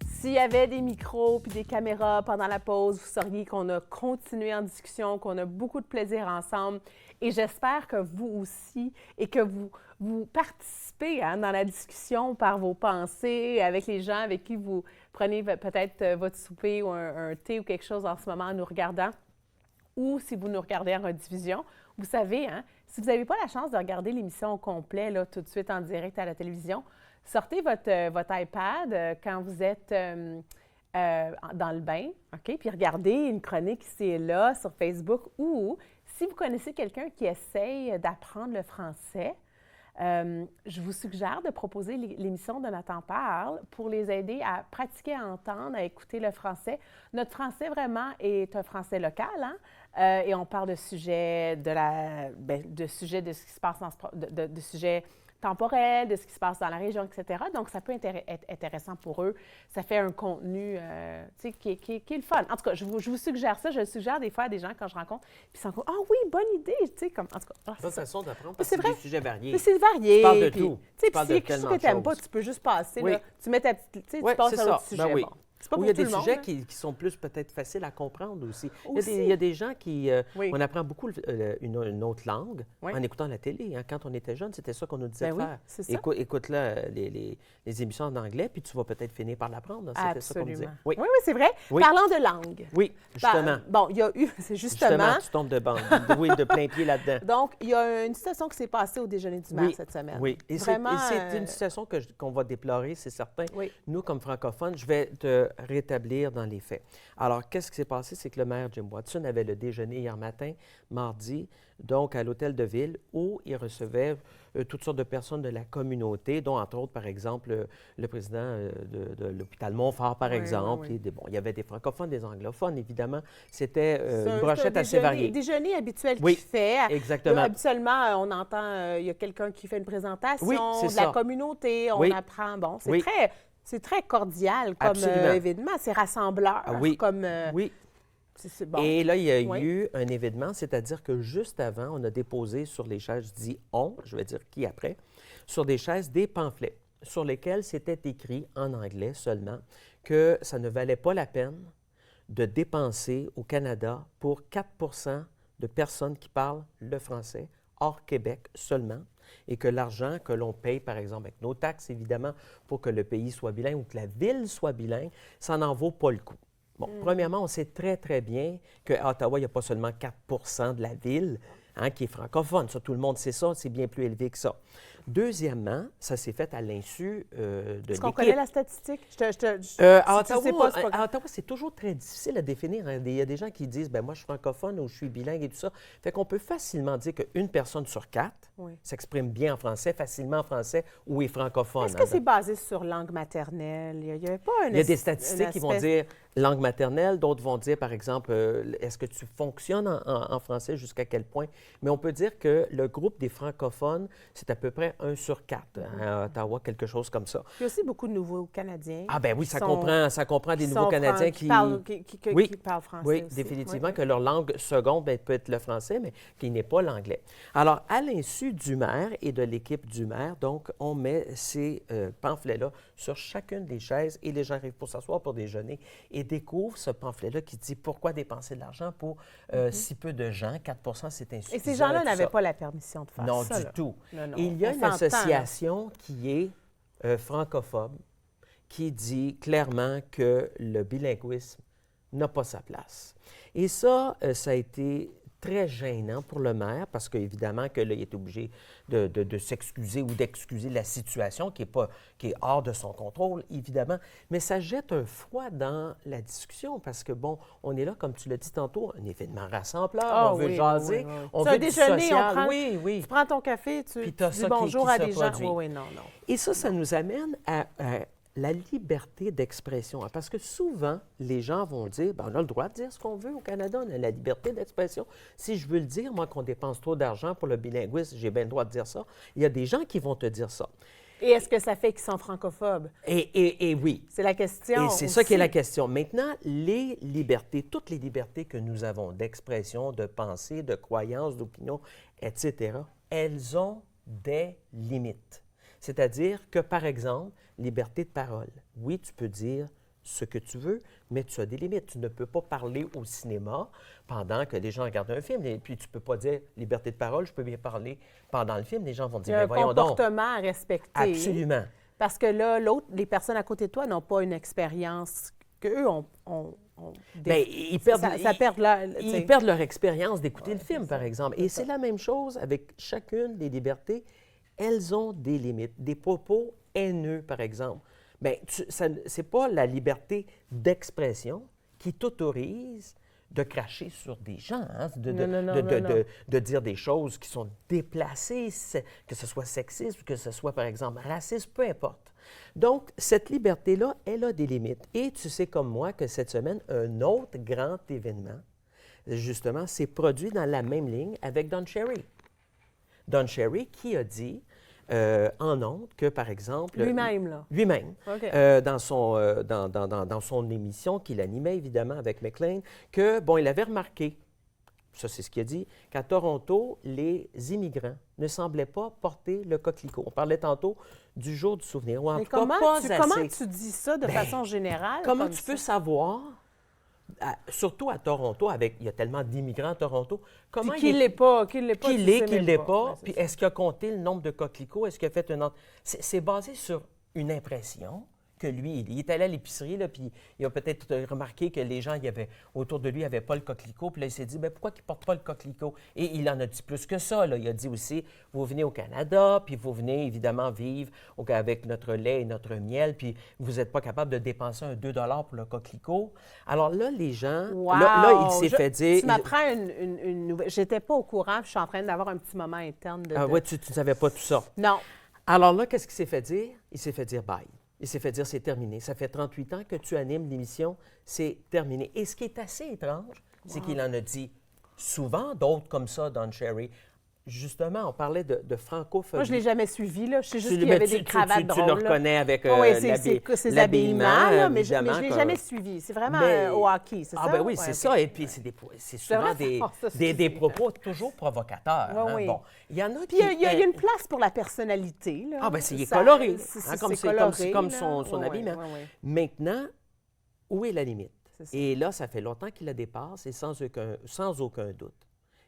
S'il y avait des micros puis des caméras pendant la pause, vous sauriez qu'on a continué en discussion, qu'on a beaucoup de plaisir ensemble. Et j'espère que vous aussi et que vous participez dans la discussion par vos pensées avec les gens avec qui vous prenez peut-être votre souper ou un thé ou quelque chose en ce moment en nous regardant. Ou si vous nous regardez en rediffusion, vous savez, si vous n'avez pas la chance de regarder l'émission au complet là, tout de suite en direct à la télévision, sortez votre iPad quand vous êtes dans le bain, OK? Puis regardez une chronique ici et là sur Facebook ou si vous connaissez quelqu'un qui essaye d'apprendre le français, je vous suggère de proposer l'émission de Nathan Parle pour les aider à pratiquer, à entendre, à écouter le français. Notre français, vraiment, est un français local, et on parle de sujets de ce qui se passe de sujets temporels, de ce qui se passe dans la région, etc. Donc, ça peut être intéressant pour eux. Ça fait un contenu qui est le fun. En tout cas, je vous suggère ça. Je le suggère des fois à des gens quand je rencontre. Puis ils sont comme « Ah oui, bonne idée! » En tout cas, bonne façon d'apprendre parce que c'est des sujets variés. Mais c'est varié. Tu parles de tout. Tu parles de quelque chose que tu n'aimes pas, tu peux juste passer. Oui. Là. Tu mets ta petite... Tu passes à l'autre sujet. Ben oui. Bon. C'est pas Ou pour il y a tout des le monde, sujets qui sont plus peut-être faciles à comprendre aussi. Aussi. Il y a des gens qui... Oui. On apprend beaucoup une autre langue Oui. en écoutant la télé. Quand on était jeune, c'était ça qu'on nous disait de Ben oui, faire. c'est ça. Écoute là, les émissions en anglais, puis tu vas peut-être finir par l'apprendre. C'était ça qu'on disait. Oui, c'est vrai. Oui. Parlant de langue. Oui, justement. Bon, il y a eu... C'est justement... tu tombes de plein pied là-dedans. Donc, il y a une situation qui s'est passée au déjeuner du maire cette semaine. Oui, et c'est une situation qu'on va déplorer, c'est certain. Oui. Nous, comme francophones, je vais te rétablir dans les faits. Alors, qu'est-ce qui s'est passé? C'est que le maire Jim Watson avait le déjeuner hier matin, mardi, donc à l'Hôtel de Ville, où il recevait toutes sortes de personnes de la communauté, dont entre autres, par exemple, le président de l'hôpital Montfort, par exemple. Oui. Il y avait des francophones, des anglophones, évidemment. C'était une brochette assez variée. Déjeuner habituel Oui, qu'il fait. exactement. Habituellement, on entend, il y a quelqu'un qui fait une présentation de la communauté, on apprend. Bon, c'est très cordial comme événement, c'est rassembleur. Oui. Oui. C'est bon. Et là, il y a eu un événement, c'est-à-dire que juste avant, on a déposé sur les chaises, je dis on, je vais dire qui après, sur des chaises des pamphlets sur lesquels c'était écrit en anglais seulement que ça ne valait pas la peine de dépenser au Canada pour 4 de personnes qui parlent le français, hors Québec seulement, et que l'argent que l'on paye, par exemple, avec nos taxes, évidemment, pour que le pays soit bilingue ou que la ville soit bilingue, ça n'en vaut pas le coup. Bon, premièrement, on sait très, très bien qu'à Ottawa, il n'y a pas seulement 4 de la ville qui est francophone. Ça, tout le monde sait ça, c'est bien plus élevé que ça. Deuxièmement, ça s'est fait à l'insu de l'équipe. Est-ce qu'on connaît la statistique? À Ottawa, c'est toujours très difficile à définir. Il y a des gens qui disent, moi, je suis francophone ou je suis bilingue et tout ça. Fait qu'on peut facilement dire qu'une personne sur 4 s'exprime bien en français, facilement en français ou est francophone. Est-ce que c'est basé sur langue maternelle? Il y a des statistiques qui vont dire langue maternelle, d'autres vont dire, par exemple, est-ce que tu fonctionnes en français, jusqu'à quel point? Mais on peut dire que le groupe des francophones, c'est à peu près 1 sur 4 à Ottawa, quelque chose comme ça. Il y a aussi beaucoup de nouveaux Canadiens. Ah ben oui, ça comprend des nouveaux Canadiens qui parlent français. Oui, aussi. définitivement, que leur langue seconde peut être le français, mais qui n'est pas l'anglais. Alors, à l'insu du maire et de l'équipe du maire, donc, on met ces pamphlets-là sur chacune des chaises et les gens arrivent pour s'asseoir pour déjeuner et découvrent ce pamphlet-là qui dit pourquoi dépenser de l'argent pour si peu de gens. 4 c'est insuffisant. Et ces gens-là n'avaient pas la permission de faire ça. Non, du tout. Non, il y a une association qui est francophobe qui dit clairement que le bilinguisme n'a pas sa place. Et ça, ça a été très gênant pour le maire parce qu'évidemment que là, il est obligé de s'excuser ou d'excuser la situation qui est hors de son contrôle, évidemment. Mais ça jette un froid dans la discussion parce que, bon, on est là, comme tu l'as dit tantôt, un événement rassembleur, on veut jaser, on veut du social. Tu prends ton café, tu dis bonjour à des gens. Non. Et ça nous amène à la liberté d'expression. Parce que souvent, les gens vont dire, on a le droit de dire ce qu'on veut au Canada, on a la liberté d'expression. Si je veux le dire, moi, qu'on dépense trop d'argent pour le bilinguisme, j'ai bien le droit de dire ça. Il y a des gens qui vont te dire ça. Et est-ce que ça fait qu'ils sont francophobes? Et oui. C'est la question. Et c'est ça qui est la question. Maintenant, les libertés, toutes les libertés que nous avons d'expression, de pensée, de croyance, d'opinion, etc., elles ont des limites. C'est-à-dire que, par exemple, liberté de parole. Oui, tu peux dire ce que tu veux, mais tu as des limites. Tu ne peux pas parler au cinéma pendant que les gens regardent un film. Et puis, tu ne peux pas dire liberté de parole, je peux bien parler pendant le film. Les gens vont Il y dire, a mais un voyons donc. comportement à respecter. Absolument. Parce que là, les personnes à côté de toi n'ont pas une expérience qu'eux ont Bien, ils perdent, ils perdent leur expérience d'écouter le film, par exemple. Et c'est la même chose avec chacune des libertés. Elles ont des limites. Des propos haineux, par exemple. Bien, ce n'est pas la liberté d'expression qui t'autorise de cracher sur des gens, hein, de dire des choses qui sont déplacées, que ce soit sexiste ou que ce soit, par exemple, raciste, peu importe. Donc, cette liberté-là, elle a des limites. Et tu sais comme moi que cette semaine, un autre grand événement, justement, s'est produit dans la même ligne avec Don Cherry. Don Cherry qui a dit en ondes que, par exemple... Lui-même, là? Lui-même. Okay. Dans son émission qu'il animait, évidemment, avec McLean, que, bon, il avait remarqué, ça c'est ce qu'il a dit, qu'à Toronto, les immigrants ne semblaient pas porter le coquelicot. On parlait tantôt du jour du souvenir, ou en tout cas pas assez. Comment tu dis ça de façon générale? Comment tu peux savoir... surtout à Toronto, il y a tellement d'immigrants à Toronto. Comment qui ne l'est pas, qui ne l'est pas. Qui l'est, qui ne l'est pas. Puis est-ce qu'il a compté le nombre de coquelicots? Est-ce qu'il a fait une autre... C'est basé sur une impression que lui, il est allé à l'épicerie, là, puis il a peut-être remarqué que les gens autour de lui n'avaient pas le coquelicot. Puis là, il s'est dit, bien, pourquoi ils ne portent pas le coquelicot? Et il en a dit plus que ça. Là. Il a dit aussi, vous venez au Canada, puis vous venez évidemment vivre avec notre lait et notre miel, puis vous n'êtes pas capable de dépenser un 2 $ pour le coquelicot. Alors là, les gens, wow! là, il s'est fait dire... Tu m'apprends une nouvelle... J'étais pas au courant, puis je suis en train d'avoir un petit moment interne de... Ah oui, tu ne savais pas tout ça? Non. Alors là, qu'est-ce qu'il s'est fait dire? Il s'est fait dire bye. Il s'est fait dire c'est terminé. Ça fait 38 ans que tu animes l'émission, c'est terminé. Et ce qui est assez étrange, c'est qu'il en a dit souvent d'autres comme ça, Don Cherry. Justement, on parlait de francophobie. Moi, je ne l'ai jamais suivi, là. Je sais juste qu'il y avait des cravates drôles. Tu le reconnais avec ses habillements, là, mais je ne l'ai comme... jamais suivi. C'est vraiment au hockey, c'est ça? Ah ben oui, c'est ça. Et puis, c'est souvent des propos toujours provocateurs. Oui, hein? oui. Bon, il y en a puis il y a une place pour la personnalité, là. Ah ben c'est coloré, comme son habillement. Oui. Maintenant, où est la limite? Et là, ça fait longtemps qu'il la dépasse et sans aucun doute.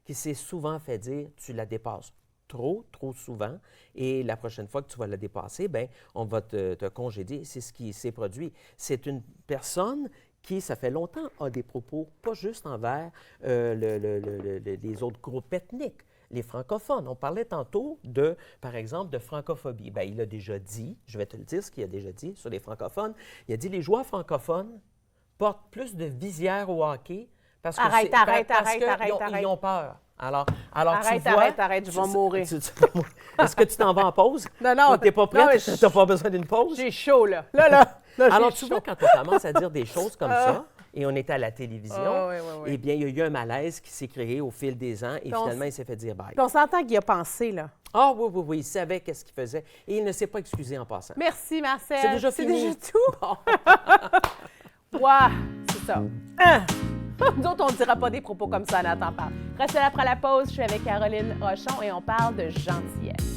Qui s'est souvent fait dire, tu la dépasses trop souvent, et la prochaine fois que tu vas la dépasser, bien, on va te congédier. C'est ce qui s'est produit. C'est une personne qui, ça fait longtemps, a des propos pas juste envers les autres groupes ethniques, les francophones. On parlait tantôt, par exemple, de francophobie. Bien, il a déjà dit, je vais te le dire, ce qu'il a déjà dit sur les francophones, il a dit les joueurs francophones portent plus de visière au hockey parce qu'ils ont peur. Alors arrête, tu vois... Arrête, je vais mourir. Est-ce que tu t'en vas en pause? Non. Tu n'es pas prête? Tu n'as pas besoin d'une pause? J'ai chaud, là. Alors, tu vois, quand on commence à dire des choses comme ça, et on était à la télévision, eh bien, il y a eu un malaise qui s'est créé au fil des ans, et finalement, il s'est fait dire bye. Puis on s'entend qu'il a pensé, là. Ah oui, il savait qu'est-ce qu'il faisait, et il ne s'est pas excusé en passant. Merci, Marcel. C'est déjà fini. C'est déjà tout? Bon. Wow, c'est ça. Nous autres, on ne dira pas des propos comme ça, Nathan parle. Restez là après la pause, je suis avec Caroline Rochon et on parle de gentillesse.